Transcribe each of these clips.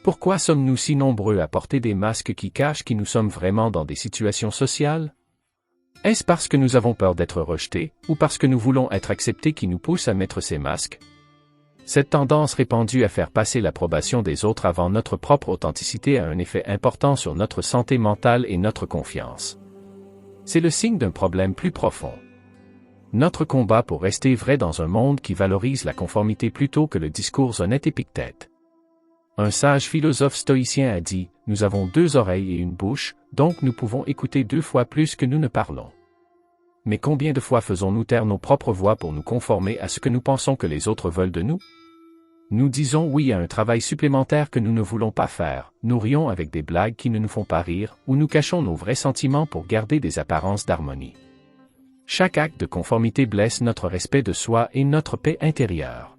Pourquoi sommes-nous si nombreux à porter des masques qui cachent qui nous sommes vraiment dans des situations sociales? Est-ce parce que nous avons peur d'être rejetés, ou parce que nous voulons être acceptés qui nous pousse à mettre ces masques? Cette tendance répandue à faire passer l'approbation des autres avant notre propre authenticité a un effet important sur notre santé mentale et notre confiance. C'est le signe d'un problème plus profond. Notre combat pour rester vrai dans un monde qui valorise la conformité plutôt que le discours honnête Épictète. Un sage philosophe stoïcien a dit, « Nous avons 2 oreilles et une bouche, donc nous pouvons écouter 2 fois plus que nous ne parlons. » Mais combien de fois faisons-nous taire nos propres voix pour nous conformer à ce que nous pensons que les autres veulent de nous? Nous disons oui à un travail supplémentaire que nous ne voulons pas faire, nous rions avec des blagues qui ne nous font pas rire, ou nous cachons nos vrais sentiments pour garder des apparences d'harmonie. Chaque acte de conformité blesse notre respect de soi et notre paix intérieure.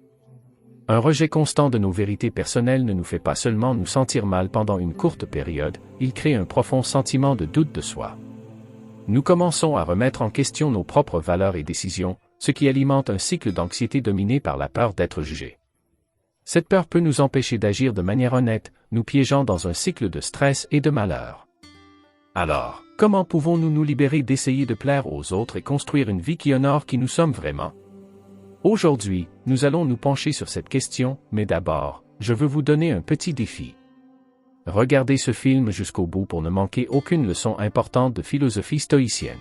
Un rejet constant de nos vérités personnelles ne nous fait pas seulement nous sentir mal pendant une courte période, il crée un profond sentiment de doute de soi. Nous commençons à remettre en question nos propres valeurs et décisions, ce qui alimente un cycle d'anxiété dominé par la peur d'être jugé. Cette peur peut nous empêcher d'agir de manière honnête, nous piégeant dans un cycle de stress et de malheur. Alors, comment pouvons-nous nous libérer d'essayer de plaire aux autres et construire une vie qui honore qui nous sommes vraiment? Aujourd'hui, nous allons nous pencher sur cette question, mais d'abord, je veux vous donner un petit défi. Regardez ce film jusqu'au bout pour ne manquer aucune leçon importante de philosophie stoïcienne.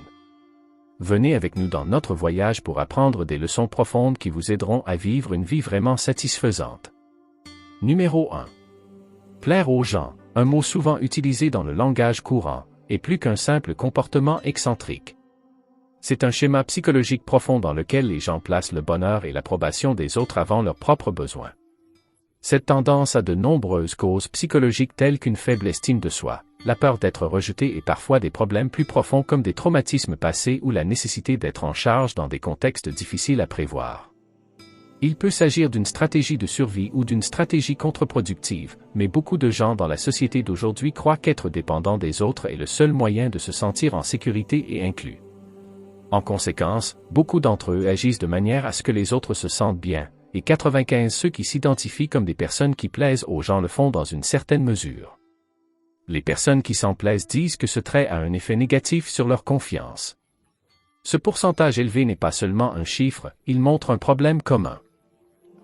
Venez avec nous dans notre voyage pour apprendre des leçons profondes qui vous aideront à vivre une vie vraiment satisfaisante. Numéro 1. Plaire aux gens, un mot souvent utilisé dans le langage courant, est plus qu'un simple comportement excentrique. C'est un schéma psychologique profond dans lequel les gens placent le bonheur et l'approbation des autres avant leurs propres besoins. Cette tendance a de nombreuses causes psychologiques telles qu'une faible estime de soi, la peur d'être rejeté et parfois des problèmes plus profonds comme des traumatismes passés ou la nécessité d'être en charge dans des contextes difficiles à prévoir. Il peut s'agir d'une stratégie de survie ou d'une stratégie contre-productive, mais beaucoup de gens dans la société d'aujourd'hui croient qu'être dépendant des autres est le seul moyen de se sentir en sécurité et inclus. En conséquence, beaucoup d'entre eux agissent de manière à ce que les autres se sentent bien, et 95 ceux qui s'identifient comme des personnes qui plaisent aux gens le font dans une certaine mesure. Les personnes qui s'en plaisent disent que ce trait a un effet négatif sur leur confiance. Ce pourcentage élevé n'est pas seulement un chiffre, il montre un problème commun.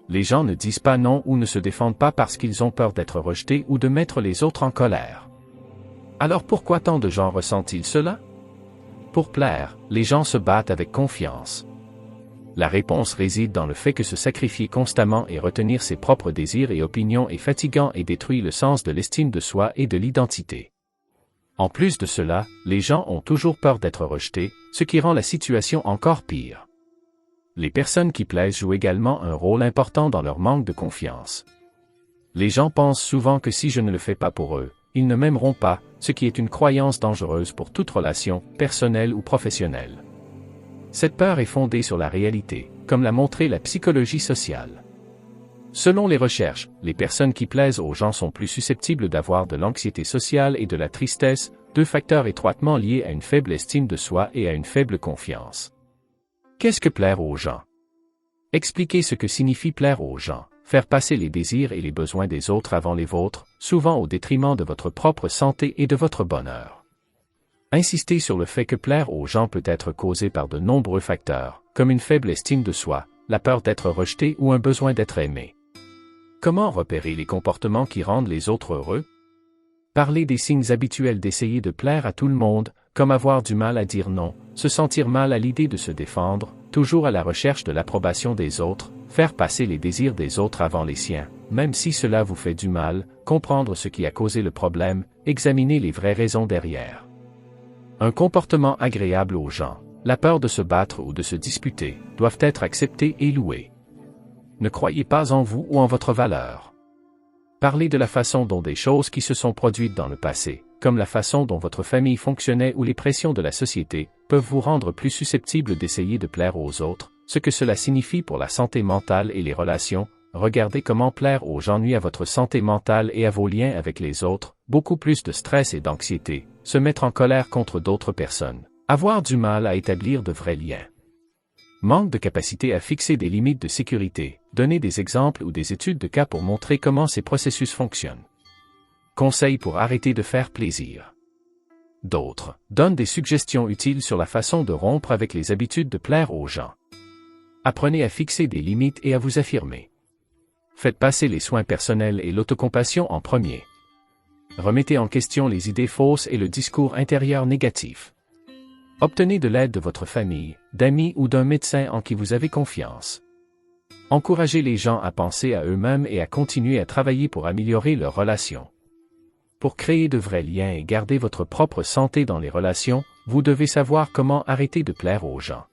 Les gens ne disent pas non ou ne se défendent pas parce qu'ils ont peur d'être rejetés ou de mettre les autres en colère. Alors pourquoi tant de gens ressentent-ils cela? Pour plaire, les gens se battent avec confiance. La réponse réside dans le fait que se sacrifier constamment et retenir ses propres désirs et opinions est fatigant et détruit le sens de l'estime de soi et de l'identité. En plus de cela, les gens ont toujours peur d'être rejetés, ce qui rend la situation encore pire. Les personnes qui plaisent jouent également un rôle important dans leur manque de confiance. Les gens pensent souvent que si je ne le fais pas pour eux, ils ne m'aimeront pas, ce qui est une croyance dangereuse pour toute relation, personnelle ou professionnelle. Cette peur est fondée sur la réalité, comme l'a montré la psychologie sociale. Selon les recherches, les personnes qui plaisent aux gens sont plus susceptibles d'avoir de l'anxiété sociale et de la tristesse, 2 facteurs étroitement liés à une faible estime de soi et à une faible confiance. Qu'est-ce que plaire aux gens? Expliquez ce que signifie plaire aux gens. Faire passer les désirs et les besoins des autres avant les vôtres, souvent au détriment de votre propre santé et de votre bonheur. Insistez sur le fait que plaire aux gens peut être causé par de nombreux facteurs, comme une faible estime de soi, la peur d'être rejeté ou un besoin d'être aimé. Comment repérer les comportements qui rendent les autres heureux? Parlez des signes habituels d'essayer de plaire à tout le monde, comme avoir du mal à dire non, se sentir mal à l'idée de se défendre, toujours à la recherche de l'approbation des autres, faire passer les désirs des autres avant les siens, même si cela vous fait du mal, comprendre ce qui a causé le problème, examiner les vraies raisons derrière. Un comportement agréable aux gens, la peur de se battre ou de se disputer, doivent être acceptés et loués. Ne croyez pas en vous ou en votre valeur. Parlez de la façon dont des choses qui se sont produites dans le passé, comme la façon dont votre famille fonctionnait ou les pressions de la société, peuvent vous rendre plus susceptibles d'essayer de plaire aux autres, ce que cela signifie pour la santé mentale et les relations. Regardez comment plaire aux gens nuit à votre santé mentale et à vos liens avec les autres, beaucoup plus de stress et d'anxiété, se mettre en colère contre d'autres personnes, avoir du mal à établir de vrais liens. Manque de capacité à fixer des limites de sécurité, donner des exemples ou des études de cas pour montrer comment ces processus fonctionnent. Conseils pour arrêter de faire plaisir. D'autres donnent des suggestions utiles sur la façon de rompre avec les habitudes de plaire aux gens. Apprenez à fixer des limites et à vous affirmer. Faites passer les soins personnels et l'autocompassion en premier. Remettez en question les idées fausses et le discours intérieur négatif. Obtenez de l'aide de votre famille, d'amis ou d'un médecin en qui vous avez confiance. Encouragez les gens à penser à eux-mêmes et à continuer à travailler pour améliorer leurs relations. Pour créer de vrais liens et garder votre propre santé dans les relations, vous devez savoir comment arrêter de plaire aux gens.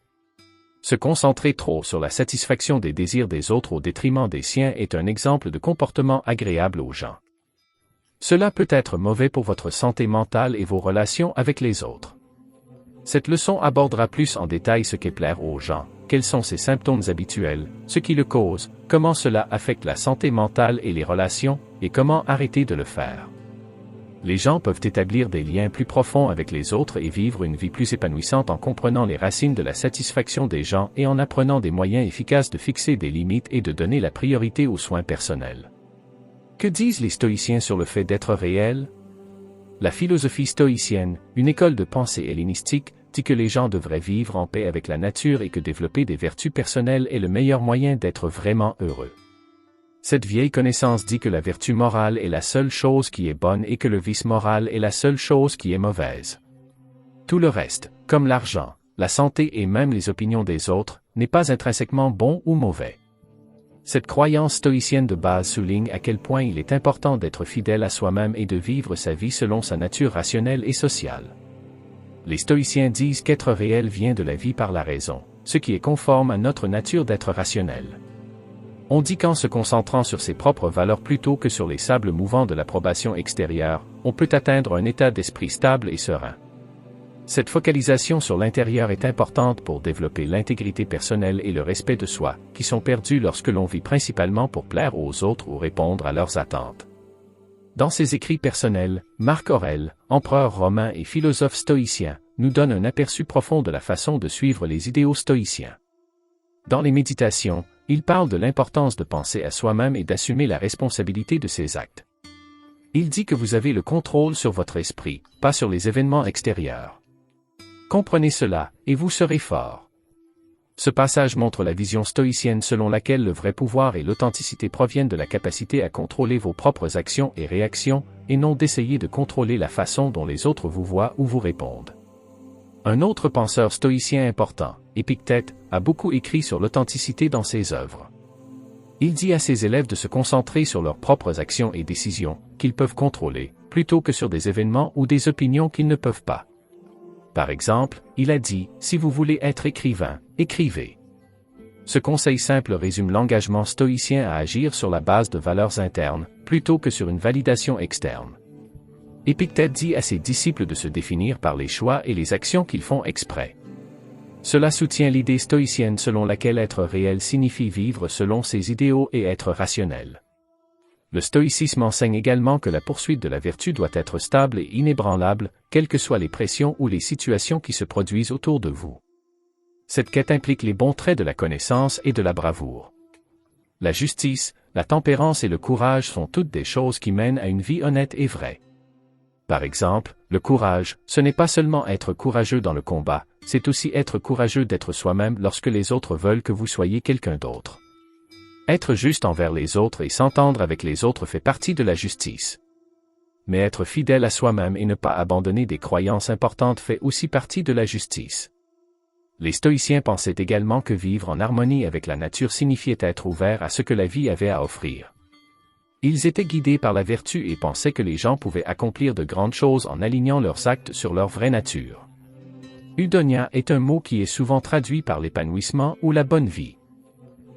Se concentrer trop sur la satisfaction des désirs des autres au détriment des siens est un exemple de comportement agréable aux gens. Cela peut être mauvais pour votre santé mentale et vos relations avec les autres. Cette leçon abordera plus en détail ce qu'est plaire aux gens, quels sont ses symptômes habituels, ce qui le cause, comment cela affecte la santé mentale et les relations, et comment arrêter de le faire. Les gens peuvent établir des liens plus profonds avec les autres et vivre une vie plus épanouissante en comprenant les racines de la satisfaction des gens et en apprenant des moyens efficaces de fixer des limites et de donner la priorité aux soins personnels. Que disent les stoïciens sur le fait d'être réel? La philosophie stoïcienne, une école de pensée hellénistique, dit que les gens devraient vivre en paix avec la nature et que développer des vertus personnelles est le meilleur moyen d'être vraiment heureux. Cette vieille connaissance dit que la vertu morale est la seule chose qui est bonne et que le vice moral est la seule chose qui est mauvaise. Tout le reste, comme l'argent, la santé et même les opinions des autres, n'est pas intrinsèquement bon ou mauvais. Cette croyance stoïcienne de base souligne à quel point il est important d'être fidèle à soi-même et de vivre sa vie selon sa nature rationnelle et sociale. Les stoïciens disent qu'être réel vient de la vie par la raison, ce qui est conforme à notre nature d'être rationnel. On dit qu'en se concentrant sur ses propres valeurs plutôt que sur les sables mouvants de l'approbation extérieure, on peut atteindre un état d'esprit stable et serein. Cette focalisation sur l'intérieur est importante pour développer l'intégrité personnelle et le respect de soi, qui sont perdus lorsque l'on vit principalement pour plaire aux autres ou répondre à leurs attentes. Dans ses écrits personnels, Marc Aurèle, empereur romain et philosophe stoïcien, nous donne un aperçu profond de la façon de suivre les idéaux stoïciens. Dans les méditations, il parle de l'importance de penser à soi-même et d'assumer la responsabilité de ses actes. Il dit que vous avez le contrôle sur votre esprit, pas sur les événements extérieurs. Comprenez cela, et vous serez fort. Ce passage montre la vision stoïcienne selon laquelle le vrai pouvoir et l'authenticité proviennent de la capacité à contrôler vos propres actions et réactions, et non d'essayer de contrôler la façon dont les autres vous voient ou vous répondent. Un autre penseur stoïcien important, Épictète, a beaucoup écrit sur l'authenticité dans ses œuvres. Il dit à ses élèves de se concentrer sur leurs propres actions et décisions, qu'ils peuvent contrôler, plutôt que sur des événements ou des opinions qu'ils ne peuvent pas. Par exemple, il a dit, si vous voulez être écrivain, écrivez. Ce conseil simple résume l'engagement stoïcien à agir sur la base de valeurs internes, plutôt que sur une validation externe. Épictète dit à ses disciples de se définir par les choix et les actions qu'ils font exprès. Cela soutient l'idée stoïcienne selon laquelle être réel signifie vivre selon ses idéaux et être rationnel. Le stoïcisme enseigne également que la poursuite de la vertu doit être stable et inébranlable, quelles que soient les pressions ou les situations qui se produisent autour de vous. Cette quête implique les bons traits de la connaissance et de la bravoure. La justice, la tempérance et le courage sont toutes des choses qui mènent à une vie honnête et vraie. Par exemple, le courage, ce n'est pas seulement être courageux dans le combat, c'est aussi être courageux d'être soi-même lorsque les autres veulent que vous soyez quelqu'un d'autre. Être juste envers les autres et s'entendre avec les autres fait partie de la justice. Mais être fidèle à soi-même et ne pas abandonner des croyances importantes fait aussi partie de la justice. Les stoïciens pensaient également que vivre en harmonie avec la nature signifiait être ouvert à ce que la vie avait à offrir. Ils étaient guidés par la vertu et pensaient que les gens pouvaient accomplir de grandes choses en alignant leurs actes sur leur vraie nature. Eudonia est un mot qui est souvent traduit par l'épanouissement ou la bonne vie.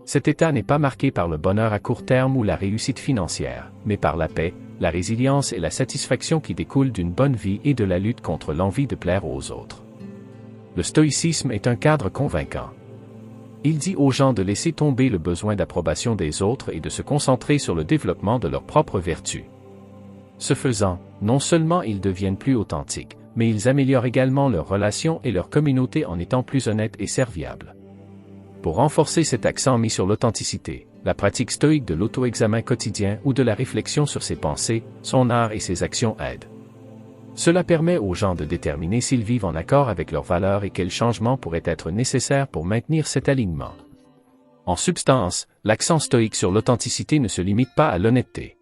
Cet état n'est pas marqué par le bonheur à court terme ou la réussite financière, mais par la paix, la résilience et la satisfaction qui découlent d'une bonne vie et de la lutte contre l'envie de plaire aux autres. Le stoïcisme est un cadre convaincant. Il dit aux gens de laisser tomber le besoin d'approbation des autres et de se concentrer sur le développement de leurs propres vertus. Ce faisant, non seulement ils deviennent plus authentiques, mais ils améliorent également leurs relations et leur communauté en étant plus honnêtes et serviables. Pour renforcer cet accent mis sur l'authenticité, la pratique stoïque de l'auto-examen quotidien ou de la réflexion sur ses pensées, son art et ses actions aide. Cela permet aux gens de déterminer s'ils vivent en accord avec leurs valeurs et quels changements pourraient être nécessaires pour maintenir cet alignement. En substance, l'accent stoïque sur l'authenticité ne se limite pas à l'honnêteté.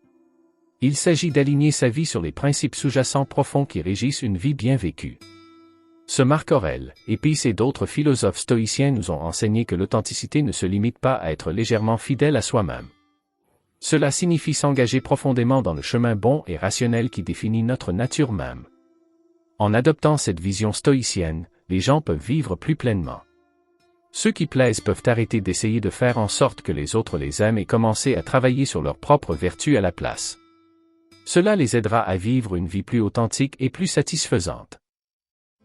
Il s'agit d'aligner sa vie sur les principes sous-jacents profonds qui régissent une vie bien vécue. Ce Marc Aurèle, Épicure et d'autres philosophes stoïciens nous ont enseigné que l'authenticité ne se limite pas à être légèrement fidèle à soi-même. Cela signifie s'engager profondément dans le chemin bon et rationnel qui définit notre nature même. En adoptant cette vision stoïcienne, les gens peuvent vivre plus pleinement. Ceux qui plaisent peuvent arrêter d'essayer de faire en sorte que les autres les aiment et commencer à travailler sur leurs propres vertus à la place. Cela les aidera à vivre une vie plus authentique et plus satisfaisante.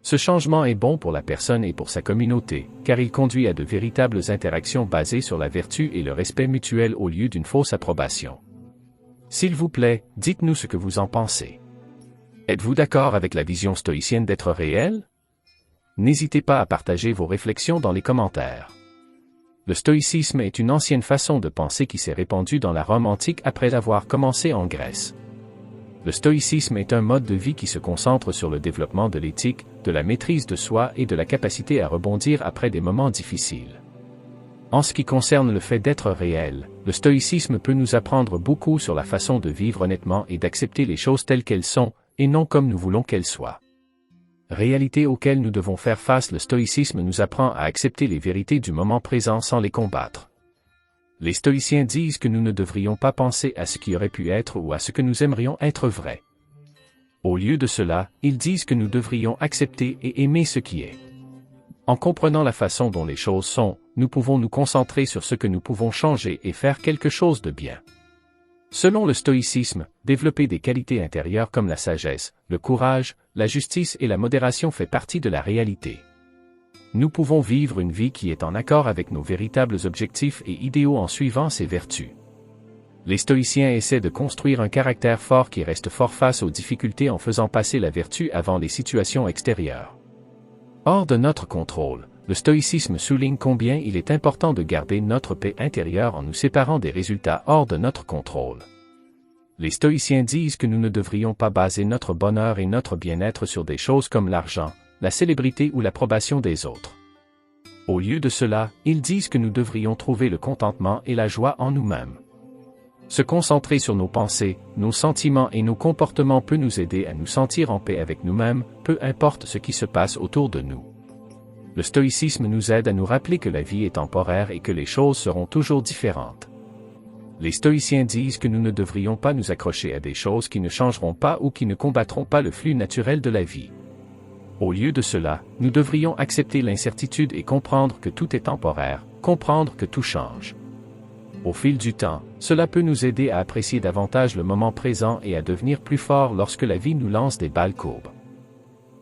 Ce changement est bon pour la personne et pour sa communauté, car il conduit à de véritables interactions basées sur la vertu et le respect mutuel au lieu d'une fausse approbation. S'il vous plaît, dites-nous ce que vous en pensez. Êtes-vous d'accord avec la vision stoïcienne d'être réel? N'hésitez pas à partager vos réflexions dans les commentaires. Le stoïcisme est une ancienne façon de penser qui s'est répandue dans la Rome antique après avoir commencé en Grèce. Le stoïcisme est un mode de vie qui se concentre sur le développement de l'éthique, de la maîtrise de soi et de la capacité à rebondir après des moments difficiles. En ce qui concerne le fait d'être réel, le stoïcisme peut nous apprendre beaucoup sur la façon de vivre honnêtement et d'accepter les choses telles qu'elles sont, et non comme nous voulons qu'elles soient. Réalité auxquelles nous devons faire face. Le stoïcisme nous apprend à accepter les vérités du moment présent sans les combattre. Les stoïciens disent que nous ne devrions pas penser à ce qui aurait pu être ou à ce que nous aimerions être vrai. Au lieu de cela, ils disent que nous devrions accepter et aimer ce qui est. En comprenant la façon dont les choses sont, nous pouvons nous concentrer sur ce que nous pouvons changer et faire quelque chose de bien. Selon le stoïcisme, développer des qualités intérieures comme la sagesse, le courage, la justice et la modération fait partie de la réalité. Nous pouvons vivre une vie qui est en accord avec nos véritables objectifs et idéaux en suivant ces vertus. Les stoïciens essaient de construire un caractère fort qui reste fort face aux difficultés en faisant passer la vertu avant les situations extérieures. Hors de notre contrôle, le stoïcisme souligne combien il est important de garder notre paix intérieure en nous séparant des résultats hors de notre contrôle. Les stoïciens disent que nous ne devrions pas baser notre bonheur et notre bien-être sur des choses comme l'argent, la célébrité ou l'approbation des autres. Au lieu de cela, ils disent que nous devrions trouver le contentement et la joie en nous-mêmes. Se concentrer sur nos pensées, nos sentiments et nos comportements peut nous aider à nous sentir en paix avec nous-mêmes, peu importe ce qui se passe autour de nous. Le stoïcisme nous aide à nous rappeler que la vie est temporaire et que les choses seront toujours différentes. Les stoïciens disent que nous ne devrions pas nous accrocher à des choses qui ne changeront pas ou qui ne combattront pas le flux naturel de la vie. Au lieu de cela, nous devrions accepter l'incertitude et comprendre que tout est temporaire, comprendre que tout change. Au fil du temps, cela peut nous aider à apprécier davantage le moment présent et à devenir plus forts lorsque la vie nous lance des balles courbes.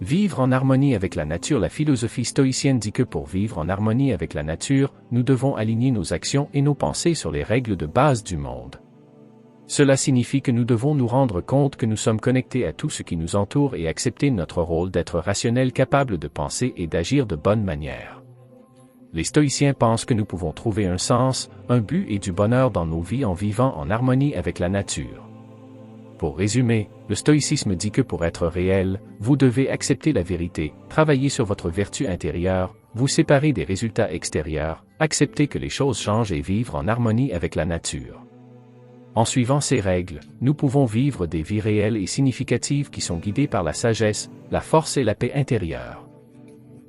Vivre en harmonie avec la nature. La philosophie stoïcienne dit que pour vivre en harmonie avec la nature, nous devons aligner nos actions et nos pensées sur les règles de base du monde. Cela signifie que nous devons nous rendre compte que nous sommes connectés à tout ce qui nous entoure et accepter notre rôle d'être rationnel, capable de penser et d'agir de bonne manière. Les stoïciens pensent que nous pouvons trouver un sens, un but et du bonheur dans nos vies en vivant en harmonie avec la nature. Pour résumer, le stoïcisme dit que pour être réel, vous devez accepter la vérité, travailler sur votre vertu intérieure, vous séparer des résultats extérieurs, accepter que les choses changent et vivre en harmonie avec la nature. En suivant ces règles, nous pouvons vivre des vies réelles et significatives qui sont guidées par la sagesse, la force et la paix intérieure.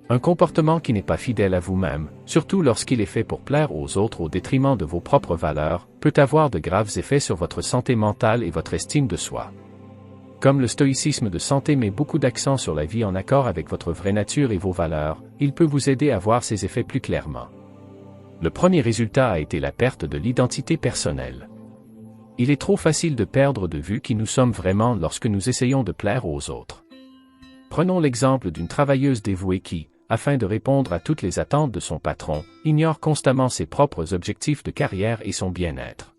Un comportement qui n'est pas fidèle à vous-même, surtout lorsqu'il est fait pour plaire aux autres au détriment de vos propres valeurs, peut avoir de graves effets sur votre santé mentale et votre estime de soi. Comme le stoïcisme de santé met beaucoup d'accent sur la vie en accord avec votre vraie nature et vos valeurs, il peut vous aider à voir ces effets plus clairement. Le premier résultat a été la perte de l'identité personnelle. Il est trop facile de perdre de vue qui nous sommes vraiment lorsque nous essayons de plaire aux autres. Prenons l'exemple d'une travailleuse dévouée qui, afin de répondre à toutes les attentes de son patron, ignore constamment ses propres objectifs de carrière et son bien-être.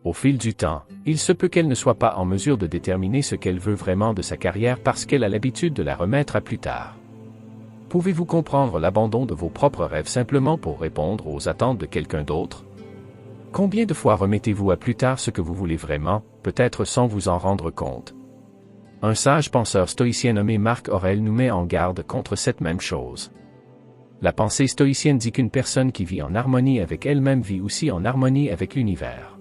Au fil du temps, il se peut qu'elle ne soit pas en mesure de déterminer ce qu'elle veut vraiment de sa carrière parce qu'elle a l'habitude de la remettre à plus tard. Pouvez-vous comprendre l'abandon de vos propres rêves simplement pour répondre aux attentes de quelqu'un d'autre? Combien de fois remettez-vous à plus tard ce que vous voulez vraiment, peut-être sans vous en rendre compte? Un sage penseur stoïcien nommé Marc Aurèle nous met en garde contre cette même chose. La pensée stoïcienne dit qu'une personne qui vit en harmonie avec elle-même vit aussi en harmonie avec l'univers.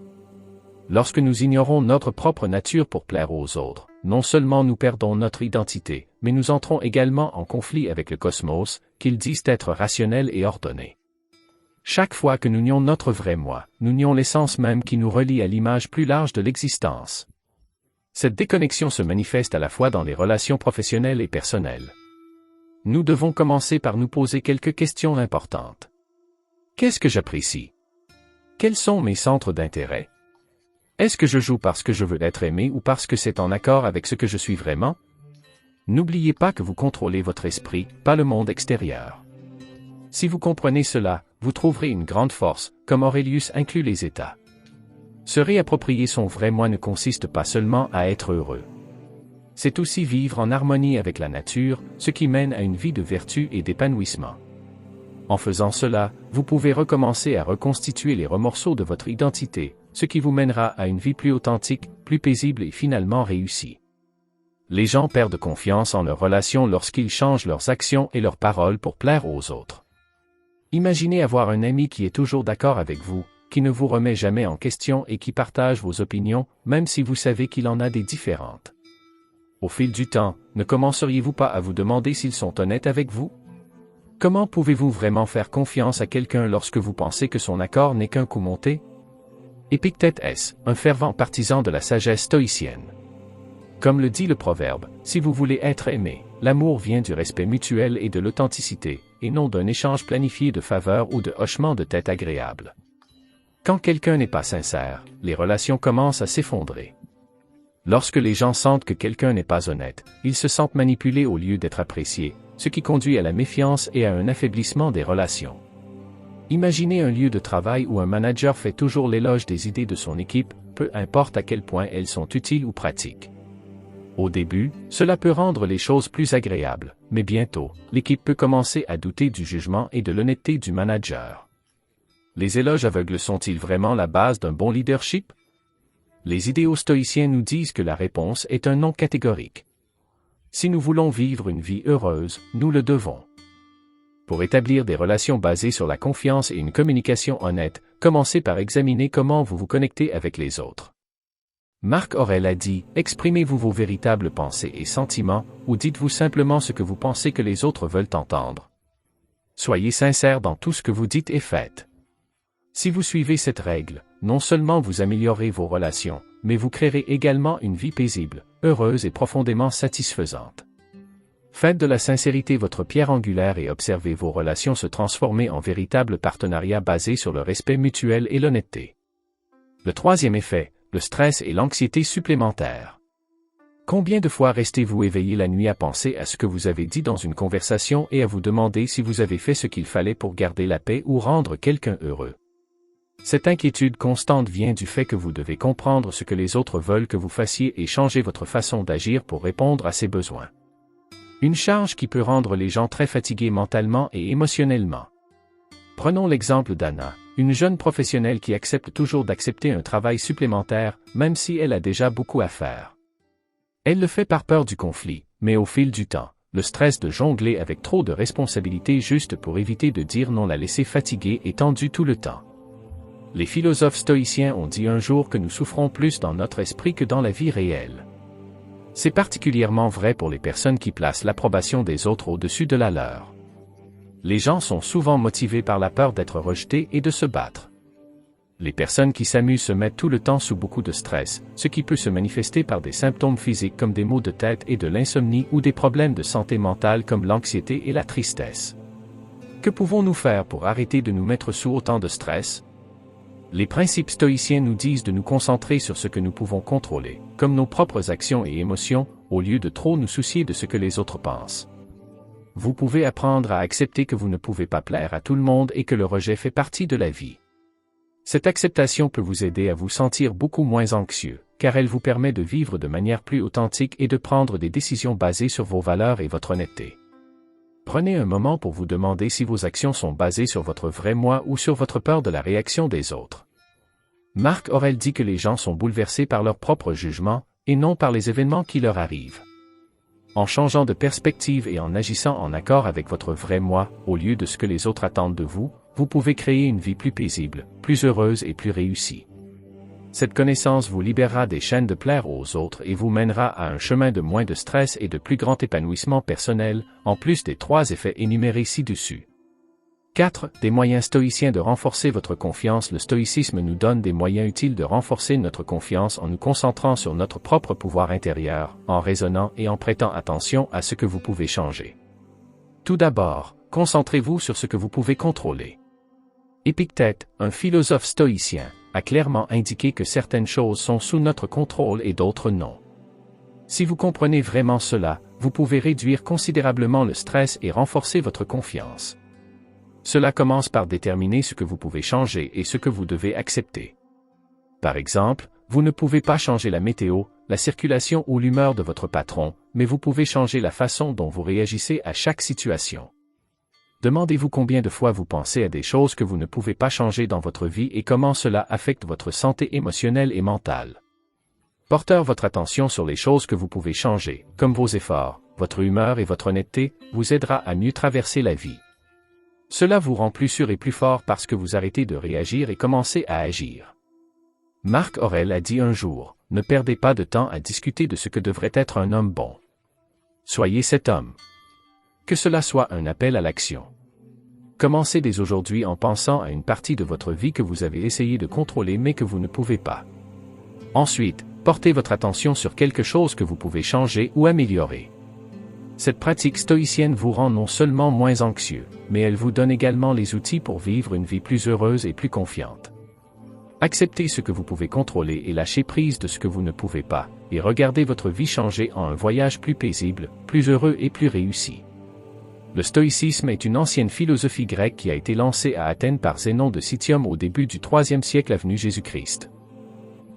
Lorsque nous ignorons notre propre nature pour plaire aux autres, non seulement nous perdons notre identité, mais nous entrons également en conflit avec le cosmos, qu'ils disent être rationnel et ordonné. Chaque fois que nous nions notre vrai moi, nous nions l'essence même qui nous relie à l'image plus large de l'existence. Cette déconnexion se manifeste à la fois dans les relations professionnelles et personnelles. Nous devons commencer par nous poser quelques questions importantes. Qu'est-ce que j'apprécie? Quels sont mes centres d'intérêt? Est-ce que je joue parce que je veux être aimé ou parce que c'est en accord avec ce que je suis vraiment? N'oubliez pas que vous contrôlez votre esprit, pas le monde extérieur. Si vous comprenez cela, vous trouverez une grande force, comme Aurelius inclut les états. Se réapproprier son vrai moi ne consiste pas seulement à être heureux. C'est aussi vivre en harmonie avec la nature, ce qui mène à une vie de vertu et d'épanouissement. En faisant cela, vous pouvez recommencer à reconstituer les remorceaux de votre identité, ce qui vous mènera à une vie plus authentique, plus paisible et finalement réussie. Les gens perdent confiance en leurs relations lorsqu'ils changent leurs actions et leurs paroles pour plaire aux autres. Imaginez avoir un ami qui est toujours d'accord avec vous, qui ne vous remet jamais en question et qui partage vos opinions, même si vous savez qu'il en a des différentes. Au fil du temps, ne commenceriez-vous pas à vous demander s'ils sont honnêtes avec vous? Comment pouvez-vous vraiment faire confiance à quelqu'un lorsque vous pensez que son accord n'est qu'un coup monté? Épictète est un fervent partisan de la sagesse stoïcienne. Comme le dit le proverbe, si vous voulez être aimé, l'amour vient du respect mutuel et de l'authenticité, et non d'un échange planifié de faveurs ou de hochements de tête agréables. Quand quelqu'un n'est pas sincère, les relations commencent à s'effondrer. Lorsque les gens sentent que quelqu'un n'est pas honnête, ils se sentent manipulés au lieu d'être appréciés, ce qui conduit à la méfiance et à un affaiblissement des relations. Imaginez un lieu de travail où un manager fait toujours l'éloge des idées de son équipe, peu importe à quel point elles sont utiles ou pratiques. Au début, cela peut rendre les choses plus agréables, mais bientôt, l'équipe peut commencer à douter du jugement et de l'honnêteté du manager. Les éloges aveugles sont-ils vraiment la base d'un bon leadership? Les idéaux stoïciens nous disent que la réponse est un non catégorique. Si nous voulons vivre une vie heureuse, nous le devons. Pour établir des relations basées sur la confiance et une communication honnête, commencez par examiner comment vous vous connectez avec les autres. Marc Aurèle a dit, exprimez-vous vos véritables pensées et sentiments, ou dites-vous simplement ce que vous pensez que les autres veulent entendre. Soyez sincère dans tout ce que vous dites et faites. Si vous suivez cette règle, non seulement vous améliorez vos relations, mais vous créerez également une vie paisible, heureuse et profondément satisfaisante. Faites de la sincérité votre pierre angulaire et observez vos relations se transformer en véritables partenariats basés sur le respect mutuel et l'honnêteté. Le troisième effet, le stress et l'anxiété supplémentaires. Combien de fois restez-vous éveillé la nuit à penser à ce que vous avez dit dans une conversation et à vous demander si vous avez fait ce qu'il fallait pour garder la paix ou rendre quelqu'un heureux? Cette inquiétude constante vient du fait que vous devez comprendre ce que les autres veulent que vous fassiez et changer votre façon d'agir pour répondre à ces besoins. Une charge qui peut rendre les gens très fatigués mentalement et émotionnellement. Prenons l'exemple d'Anna, une jeune professionnelle qui accepte toujours d'accepter un travail supplémentaire, même si elle a déjà beaucoup à faire. Elle le fait par peur du conflit, mais au fil du temps, le stress de jongler avec trop de responsabilités juste pour éviter de dire non l'a laissé fatiguée et tendue tout le temps. Les philosophes stoïciens ont dit un jour que nous souffrons plus dans notre esprit que dans la vie réelle. C'est particulièrement vrai pour les personnes qui placent l'approbation des autres au-dessus de la leur. Les gens sont souvent motivés par la peur d'être rejetés et de se battre. Les personnes qui s'amusent se mettent tout le temps sous beaucoup de stress, ce qui peut se manifester par des symptômes physiques comme des maux de tête et de l'insomnie ou des problèmes de santé mentale comme l'anxiété et la tristesse. Que pouvons-nous faire pour arrêter de nous mettre sous autant de stress? Les principes stoïciens nous disent de nous concentrer sur ce que nous pouvons contrôler, comme nos propres actions et émotions, au lieu de trop nous soucier de ce que les autres pensent. Vous pouvez apprendre à accepter que vous ne pouvez pas plaire à tout le monde et que le rejet fait partie de la vie. Cette acceptation peut vous aider à vous sentir beaucoup moins anxieux, car elle vous permet de vivre de manière plus authentique et de prendre des décisions basées sur vos valeurs et votre honnêteté. Prenez un moment pour vous demander si vos actions sont basées sur votre vrai moi ou sur votre peur de la réaction des autres. Marc Aurèle dit que les gens sont bouleversés par leur propre jugement, et non par les événements qui leur arrivent. En changeant de perspective et en agissant en accord avec votre vrai moi, au lieu de ce que les autres attendent de vous, vous pouvez créer une vie plus paisible, plus heureuse et plus réussie. Cette connaissance vous libérera des chaînes de plaire aux autres et vous mènera à un chemin de moins de stress et de plus grand épanouissement personnel, en plus des 3 effets énumérés ci-dessus. 4. Des moyens stoïciens de renforcer votre confiance. Le stoïcisme nous donne des moyens utiles de renforcer notre confiance en nous concentrant sur notre propre pouvoir intérieur, en raisonnant et en prêtant attention à ce que vous pouvez changer. Tout d'abord, concentrez-vous sur ce que vous pouvez contrôler. Épictète, un philosophe stoïcien, a clairement indiqué que certaines choses sont sous notre contrôle et d'autres non. Si vous comprenez vraiment cela, vous pouvez réduire considérablement le stress et renforcer votre confiance. Cela commence par déterminer ce que vous pouvez changer et ce que vous devez accepter. Par exemple, vous ne pouvez pas changer la météo, la circulation ou l'humeur de votre patron, mais vous pouvez changer la façon dont vous réagissez à chaque situation. Demandez-vous combien de fois vous pensez à des choses que vous ne pouvez pas changer dans votre vie et comment cela affecte votre santé émotionnelle et mentale. Porter votre attention sur les choses que vous pouvez changer, comme vos efforts, votre humeur et votre honnêteté, vous aidera à mieux traverser la vie. Cela vous rend plus sûr et plus fort parce que vous arrêtez de réagir et commencez à agir. Marc Aurèle a dit un jour, ne perdez pas de temps à discuter de ce que devrait être un homme bon. Soyez cet homme. Que cela soit un appel à l'action. Commencez dès aujourd'hui en pensant à une partie de votre vie que vous avez essayé de contrôler mais que vous ne pouvez pas. Ensuite, portez votre attention sur quelque chose que vous pouvez changer ou améliorer. Cette pratique stoïcienne vous rend non seulement moins anxieux, mais elle vous donne également les outils pour vivre une vie plus heureuse et plus confiante. Acceptez ce que vous pouvez contrôler et lâchez prise de ce que vous ne pouvez pas, et regardez votre vie changer en un voyage plus paisible, plus heureux et plus réussi. Le stoïcisme est une ancienne philosophie grecque qui a été lancée à Athènes par Zénon de Citium au début du IIIe siècle avant Jésus-Christ.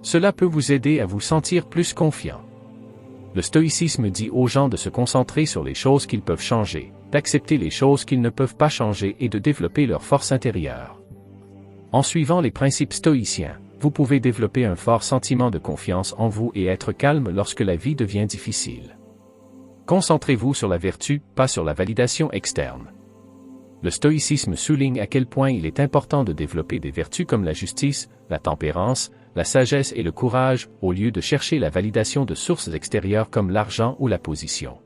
Cela peut vous aider à vous sentir plus confiant. Le stoïcisme dit aux gens de se concentrer sur les choses qu'ils peuvent changer, d'accepter les choses qu'ils ne peuvent pas changer et de développer leur force intérieure. En suivant les principes stoïciens, vous pouvez développer un fort sentiment de confiance en vous et être calme lorsque la vie devient difficile. Concentrez-vous sur la vertu, pas sur la validation externe. Le stoïcisme souligne à quel point il est important de développer des vertus comme la justice, la tempérance, la sagesse et le courage, au lieu de chercher la validation de sources extérieures comme l'argent ou la position.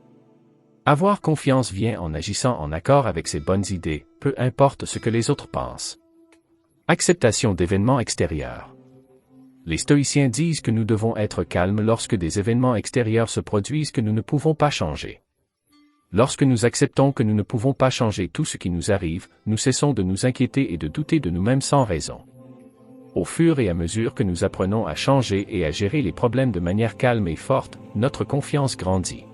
Avoir confiance vient en agissant en accord avec ses bonnes idées, peu importe ce que les autres pensent. Acceptation d'événements extérieurs. Les stoïciens disent que nous devons être calmes lorsque des événements extérieurs se produisent que nous ne pouvons pas changer. Lorsque nous acceptons que nous ne pouvons pas changer tout ce qui nous arrive, nous cessons de nous inquiéter et de douter de nous-mêmes sans raison. Au fur et à mesure que nous apprenons à changer et à gérer les problèmes de manière calme et forte, notre confiance grandit.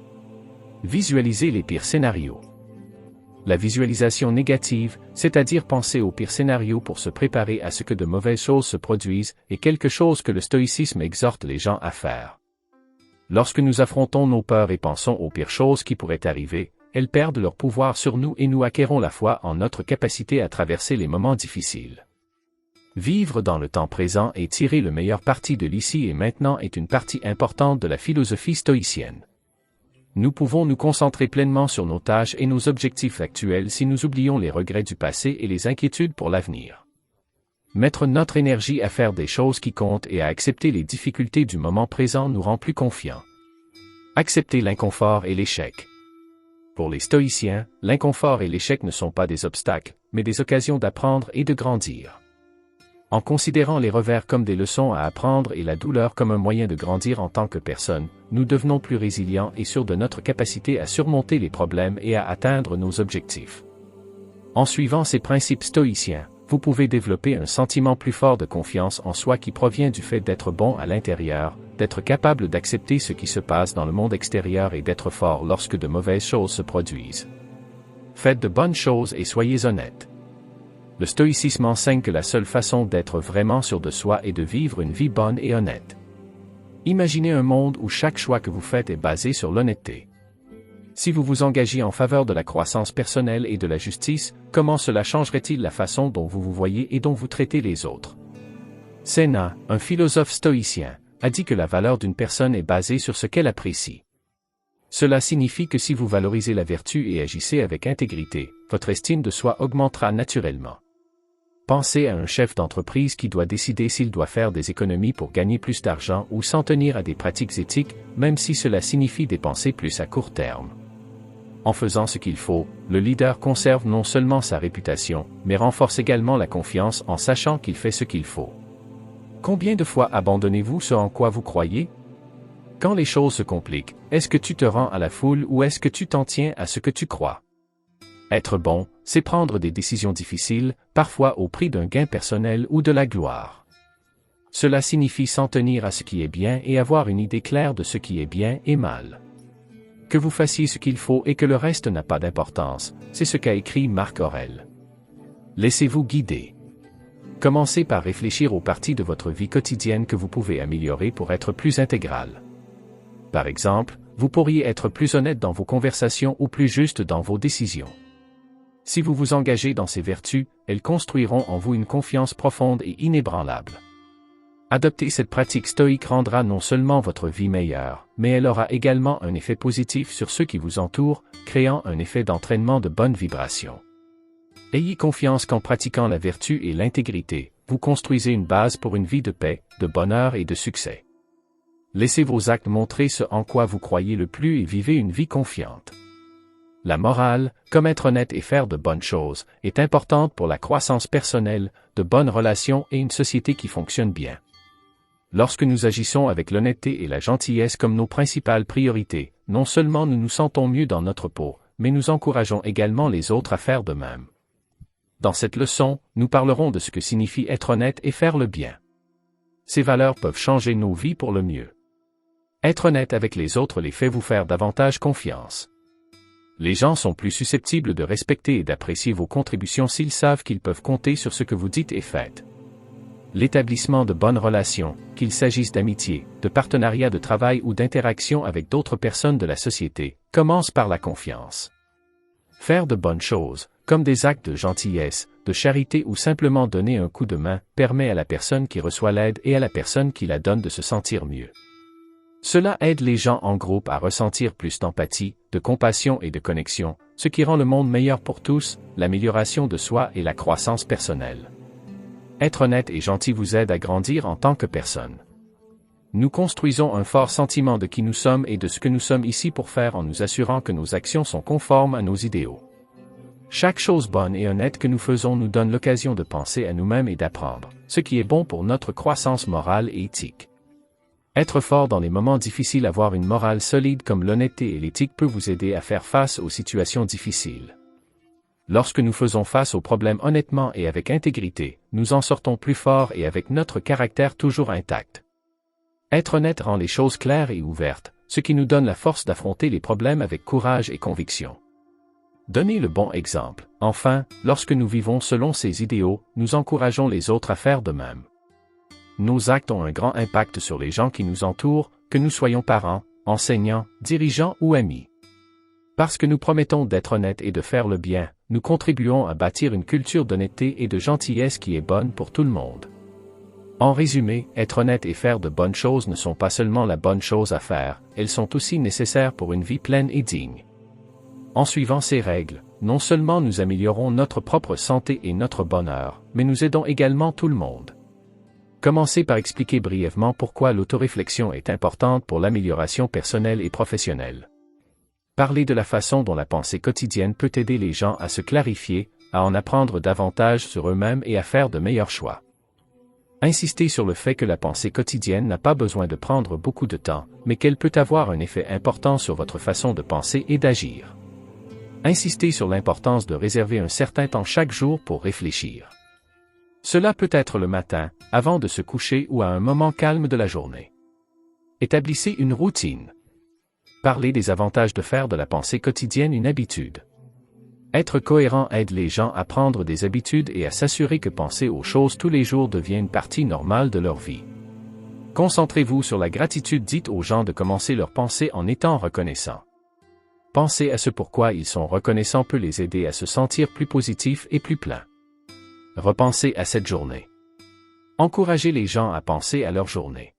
Visualisez les pires scénarios. La visualisation négative, c'est-à-dire penser au pire scénario pour se préparer à ce que de mauvaises choses se produisent, est quelque chose que le stoïcisme exhorte les gens à faire. Lorsque nous affrontons nos peurs et pensons aux pires choses qui pourraient arriver, elles perdent leur pouvoir sur nous et nous acquérons la foi en notre capacité à traverser les moments difficiles. Vivre dans le temps présent et tirer le meilleur parti de l'ici et maintenant est une partie importante de la philosophie stoïcienne. Nous pouvons nous concentrer pleinement sur nos tâches et nos objectifs actuels si nous oublions les regrets du passé et les inquiétudes pour l'avenir. Mettre notre énergie à faire des choses qui comptent et à accepter les difficultés du moment présent nous rend plus confiants. Accepter l'inconfort et l'échec. Pour les stoïciens, l'inconfort et l'échec ne sont pas des obstacles, mais des occasions d'apprendre et de grandir. En considérant les revers comme des leçons à apprendre et la douleur comme un moyen de grandir en tant que personne, nous devenons plus résilients et sûrs de notre capacité à surmonter les problèmes et à atteindre nos objectifs. En suivant ces principes stoïciens, vous pouvez développer un sentiment plus fort de confiance en soi qui provient du fait d'être bon à l'intérieur, d'être capable d'accepter ce qui se passe dans le monde extérieur et d'être fort lorsque de mauvaises choses se produisent. Faites de bonnes choses et soyez honnêtes. Le stoïcisme enseigne que la seule façon d'être vraiment sûr de soi est de vivre une vie bonne et honnête. Imaginez un monde où chaque choix que vous faites est basé sur l'honnêteté. Si vous vous engagez en faveur de la croissance personnelle et de la justice, comment cela changerait-il la façon dont vous vous voyez et dont vous traitez les autres? Sénat, un philosophe stoïcien, a dit que la valeur d'une personne est basée sur ce qu'elle apprécie. Cela signifie que si vous valorisez la vertu et agissez avec intégrité, votre estime de soi augmentera naturellement. Pensez à un chef d'entreprise qui doit décider s'il doit faire des économies pour gagner plus d'argent ou s'en tenir à des pratiques éthiques, même si cela signifie dépenser plus à court terme. En faisant ce qu'il faut, le leader conserve non seulement sa réputation, mais renforce également la confiance en sachant qu'il fait ce qu'il faut. Combien de fois abandonnez-vous ce en quoi vous croyez? Quand les choses se compliquent, est-ce que tu te rends à la foule ou est-ce que tu t'en tiens à ce que tu crois? Être bon, c'est prendre des décisions difficiles, parfois au prix d'un gain personnel ou de la gloire. Cela signifie s'en tenir à ce qui est bien et avoir une idée claire de ce qui est bien et mal. Que vous fassiez ce qu'il faut et que le reste n'a pas d'importance, c'est ce qu'a écrit Marc Aurèle. Laissez-vous guider. Commencez par réfléchir aux parties de votre vie quotidienne que vous pouvez améliorer pour être plus intégral. Par exemple, vous pourriez être plus honnête dans vos conversations ou plus juste dans vos décisions. Si vous vous engagez dans ces vertus, elles construiront en vous une confiance profonde et inébranlable. Adopter cette pratique stoïque rendra non seulement votre vie meilleure, mais elle aura également un effet positif sur ceux qui vous entourent, créant un effet d'entraînement de bonnes vibrations. Ayez confiance qu'en pratiquant la vertu et l'intégrité, vous construisez une base pour une vie de paix, de bonheur et de succès. Laissez vos actes montrer ce en quoi vous croyez le plus et vivez une vie confiante. La morale, comme être honnête et faire de bonnes choses, est importante pour la croissance personnelle, de bonnes relations et une société qui fonctionne bien. Lorsque nous agissons avec l'honnêteté et la gentillesse comme nos principales priorités, non seulement nous nous sentons mieux dans notre peau, mais nous encourageons également les autres à faire de même. Dans cette leçon, nous parlerons de ce que signifie être honnête et faire le bien. Ces valeurs peuvent changer nos vies pour le mieux. Être honnête avec les autres les fait vous faire davantage confiance. Les gens sont plus susceptibles de respecter et d'apprécier vos contributions s'ils savent qu'ils peuvent compter sur ce que vous dites et faites. L'établissement de bonnes relations, qu'il s'agisse d'amitié, de partenariat de travail ou d'interaction avec d'autres personnes de la société, commence par la confiance. Faire de bonnes choses, comme des actes de gentillesse, de charité ou simplement donner un coup de main, permet à la personne qui reçoit l'aide et à la personne qui la donne de se sentir mieux. Cela aide les gens en groupe à ressentir plus d'empathie, de compassion et de connexion, ce qui rend le monde meilleur pour tous, l'amélioration de soi et la croissance personnelle. Être honnête et gentil vous aide à grandir en tant que personne. Nous construisons un fort sentiment de qui nous sommes et de ce que nous sommes ici pour faire en nous assurant que nos actions sont conformes à nos idéaux. Chaque chose bonne et honnête que nous faisons nous donne l'occasion de penser à nous-mêmes et d'apprendre, ce qui est bon pour notre croissance morale et éthique. Être fort dans les moments difficiles, avoir une morale solide comme l'honnêteté et l'éthique peut vous aider à faire face aux situations difficiles. Lorsque nous faisons face aux problèmes honnêtement et avec intégrité, nous en sortons plus forts et avec notre caractère toujours intact. Être honnête rend les choses claires et ouvertes, ce qui nous donne la force d'affronter les problèmes avec courage et conviction. Donnez le bon exemple. Enfin, lorsque nous vivons selon ces idéaux, nous encourageons les autres à faire de même. Nos actes ont un grand impact sur les gens qui nous entourent, que nous soyons parents, enseignants, dirigeants ou amis. Parce que nous promettons d'être honnêtes et de faire le bien, nous contribuons à bâtir une culture d'honnêteté et de gentillesse qui est bonne pour tout le monde. En résumé, être honnête et faire de bonnes choses ne sont pas seulement la bonne chose à faire, elles sont aussi nécessaires pour une vie pleine et digne. En suivant ces règles, non seulement nous améliorons notre propre santé et notre bonheur, mais nous aidons également tout le monde. Commencez par expliquer brièvement pourquoi l'autoréflexion est importante pour l'amélioration personnelle et professionnelle. Parlez de la façon dont la pensée quotidienne peut aider les gens à se clarifier, à en apprendre davantage sur eux-mêmes et à faire de meilleurs choix. Insistez sur le fait que la pensée quotidienne n'a pas besoin de prendre beaucoup de temps, mais qu'elle peut avoir un effet important sur votre façon de penser et d'agir. Insistez sur l'importance de réserver un certain temps chaque jour pour réfléchir. Cela peut être le matin, avant de se coucher ou à un moment calme de la journée. Établissez une routine. Parlez des avantages de faire de la pensée quotidienne une habitude. Être cohérent aide les gens à prendre des habitudes et à s'assurer que penser aux choses tous les jours devient une partie normale de leur vie. Concentrez-vous sur la gratitude, dites aux gens de commencer leur pensée en étant reconnaissants. Penser à ce pourquoi ils sont reconnaissants peut les aider à se sentir plus positifs et plus pleins. Repensez à cette journée. Encouragez les gens à penser à leur journée.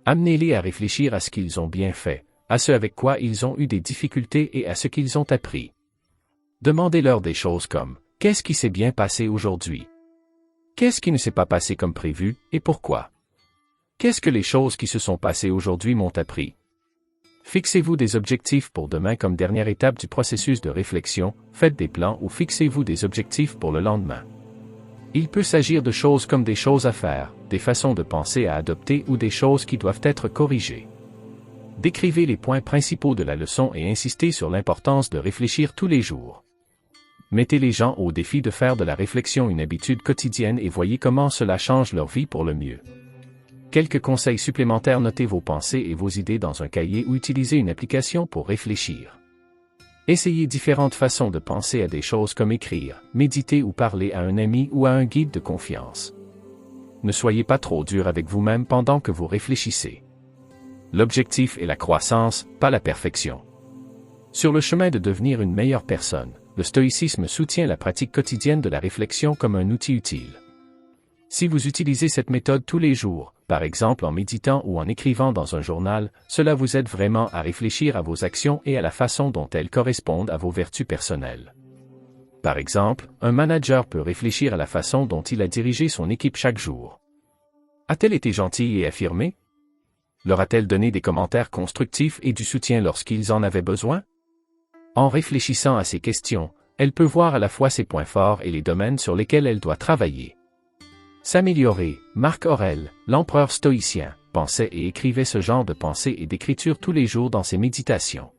Amenez-les à réfléchir à ce qu'ils ont bien fait, à ce avec quoi ils ont eu des difficultés et à ce qu'ils ont appris. Demandez-leur des choses comme « Qu'est-ce qui s'est bien passé aujourd'hui? Qu'est-ce qui ne s'est pas passé comme prévu et pourquoi? Qu'est-ce que les choses qui se sont passées aujourd'hui m'ont appris? » Fixez-vous des objectifs pour demain comme dernière étape du processus de réflexion, faites des plans ou fixez-vous des objectifs pour le lendemain. Il peut s'agir de choses comme des choses à faire, des façons de penser à adopter ou des choses qui doivent être corrigées. Décrivez les points principaux de la leçon et insistez sur l'importance de réfléchir tous les jours. Mettez les gens au défi de faire de la réflexion une habitude quotidienne et voyez comment cela change leur vie pour le mieux. Quelques conseils supplémentaires: notez vos pensées et vos idées dans un cahier ou utilisez une application pour réfléchir. Essayez différentes façons de penser à des choses comme écrire, méditer ou parler à un ami ou à un guide de confiance. Ne soyez pas trop dur avec vous-même pendant que vous réfléchissez. L'objectif est la croissance, pas la perfection. Sur le chemin de devenir une meilleure personne, le stoïcisme soutient la pratique quotidienne de la réflexion comme un outil utile. Si vous utilisez cette méthode tous les jours, par exemple en méditant ou en écrivant dans un journal, cela vous aide vraiment à réfléchir à vos actions et à la façon dont elles correspondent à vos vertus personnelles. Par exemple, un manager peut réfléchir à la façon dont il a dirigé son équipe chaque jour. A-t-elle été gentille et affirmée? Leur a-t-elle donné des commentaires constructifs et du soutien lorsqu'ils en avaient besoin? En réfléchissant à ces questions, elle peut voir à la fois ses points forts et les domaines sur lesquels elle doit travailler. S'améliorer. Marc Aurèle, l'empereur stoïcien, pensait et écrivait ce genre de pensée et d'écriture tous les jours dans ses méditations.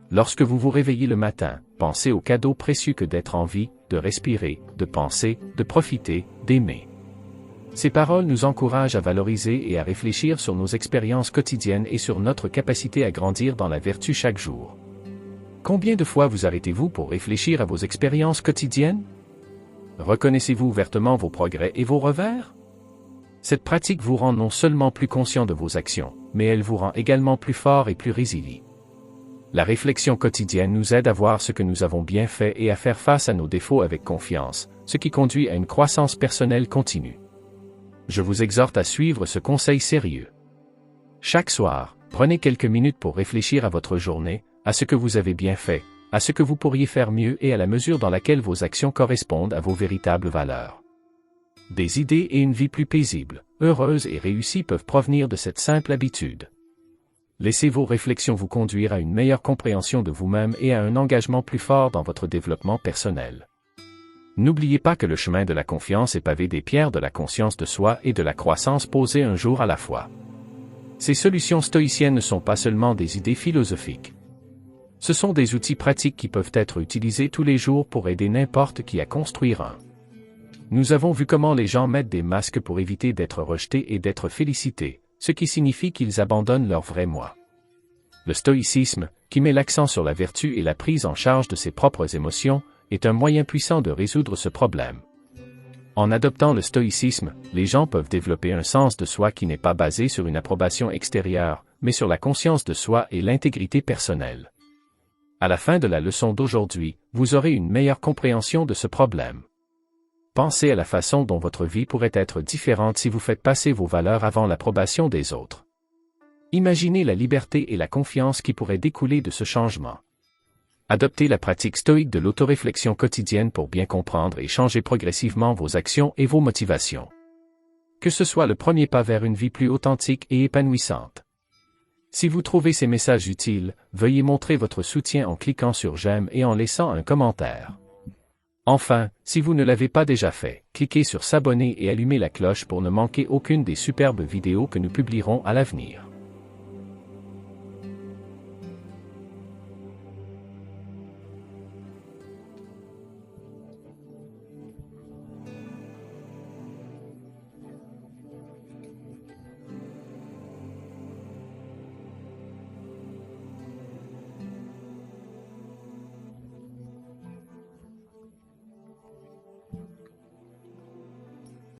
Lorsque vous vous réveillez le matin, pensez au cadeau précieux que d'être en vie, de respirer, de penser, de profiter, d'aimer. Ces paroles nous encouragent à valoriser et à réfléchir sur nos expériences quotidiennes et sur notre capacité à grandir dans la vertu chaque jour. Combien de fois vous arrêtez-vous pour réfléchir à vos expériences quotidiennes? Reconnaissez-vous ouvertement vos progrès et vos revers? Cette pratique vous rend non seulement plus conscient de vos actions, mais elle vous rend également plus fort et plus résilient. La réflexion quotidienne nous aide à voir ce que nous avons bien fait et à faire face à nos défauts avec confiance, ce qui conduit à une croissance personnelle continue. Je vous exhorte à suivre ce conseil sérieux. Chaque soir, prenez quelques minutes pour réfléchir à votre journée, à ce que vous avez bien fait, à ce que vous pourriez faire mieux et à la mesure dans laquelle vos actions correspondent à vos véritables valeurs. Des idées et une vie plus paisible, heureuse et réussie peuvent provenir de cette simple habitude. Laissez vos réflexions vous conduire à une meilleure compréhension de vous-même et à un engagement plus fort dans votre développement personnel. N'oubliez pas que le chemin de la confiance est pavé des pierres de la conscience de soi et de la croissance posée un jour à la fois. Ces solutions stoïciennes ne sont pas seulement des idées philosophiques. Ce sont des outils pratiques qui peuvent être utilisés tous les jours pour aider n'importe qui à construire un. Nous avons vu comment les gens mettent des masques pour éviter d'être rejetés et d'être félicités, ce qui signifie qu'ils abandonnent leur vrai moi. Le stoïcisme, qui met l'accent sur la vertu et la prise en charge de ses propres émotions, est un moyen puissant de résoudre ce problème. En adoptant le stoïcisme, les gens peuvent développer un sens de soi qui n'est pas basé sur une approbation extérieure, mais sur la conscience de soi et l'intégrité personnelle. À la fin de la leçon d'aujourd'hui, vous aurez une meilleure compréhension de ce problème. Pensez à la façon dont votre vie pourrait être différente si vous faites passer vos valeurs avant l'approbation des autres. Imaginez la liberté et la confiance qui pourraient découler de ce changement. Adoptez la pratique stoïque de l'autoréflexion quotidienne pour bien comprendre et changer progressivement vos actions et vos motivations. Que ce soit le premier pas vers une vie plus authentique et épanouissante. Si vous trouvez ces messages utiles, veuillez montrer votre soutien en cliquant sur j'aime et en laissant un commentaire. Enfin, si vous ne l'avez pas déjà fait, cliquez sur s'abonner et allumez la cloche pour ne manquer aucune des superbes vidéos que nous publierons à l'avenir.